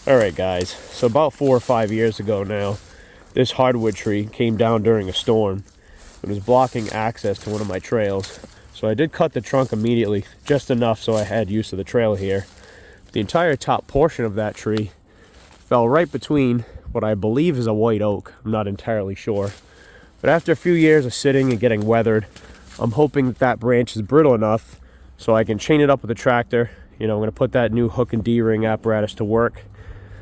Alright guys, so about 4 or 5 years ago now, this hardwood tree came down during a storm. It was blocking access to one of my trails. So I did cut the trunk immediately, just enough so I had use of the trail here. The entire top portion of that tree fell right between what I believe is a white oak. I'm not entirely sure. But after a few years of sitting and getting weathered, I'm hoping that that branch is brittle enough so I can chain it up with a tractor. I'm going to put that new hook and D-ring apparatus to work.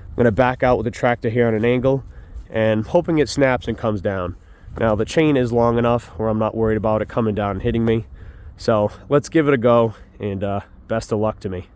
I'm going to back out with the tractor here on an angle and hoping it snaps and comes down. Now the chain is long enough where I'm not worried about it coming down and hitting me. So let's give it a go, and best of luck to me.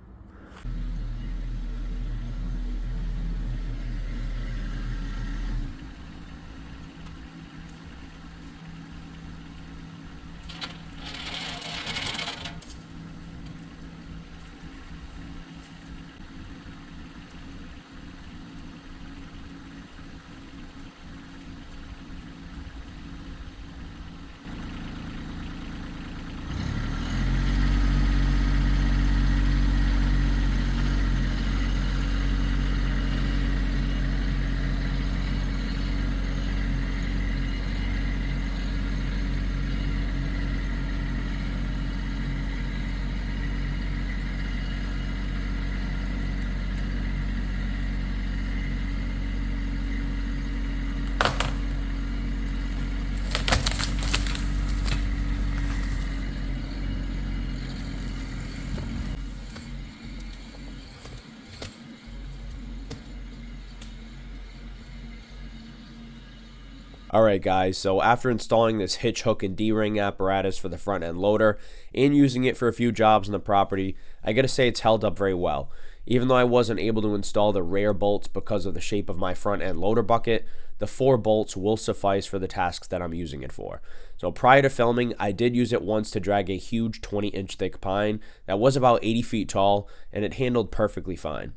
Alright guys, so after installing this hitch hook and D-ring apparatus for the front end loader and using it for a few jobs on the property, I gotta say it's held up very well. Even though I wasn't able to install the rear bolts because of the shape of my front end loader bucket, the 4 bolts will suffice for the tasks that I'm using it for. So prior to filming, I did use it once to drag a huge 20-inch thick pine that was about 80 feet tall, and it handled perfectly fine.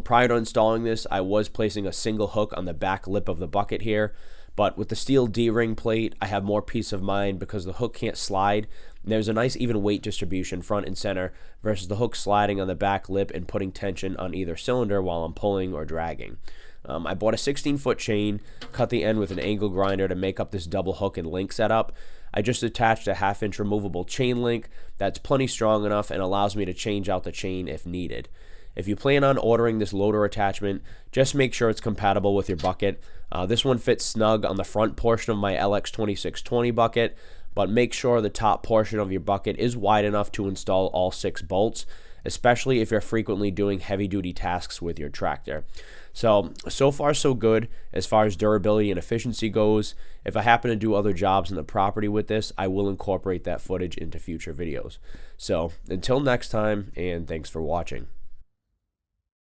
Prior to installing this, I was placing a single hook on the back lip of the bucket here, but with the steel D-ring plate, I have more peace of mind because the hook can't slide. And there's a nice even weight distribution front and center versus the hook sliding on the back lip and putting tension on either cylinder while I'm pulling or dragging. I bought a 16-foot chain, cut the end with an angle grinder to make up this double hook and link setup. I just attached a 1/2-inch removable chain link that's plenty strong enough and allows me to change out the chain if needed. If you plan on ordering this loader attachment, just make sure it's compatible with your bucket. This one fits snug on the front portion of my LX2620 bucket, but make sure the top portion of your bucket is wide enough to install all 6 bolts, especially if you're frequently doing heavy-duty tasks with your tractor. So far so good as far as durability and efficiency goes. If I happen to do other jobs on the property with this, I will incorporate that footage into future videos. So until next time, and thanks for watching.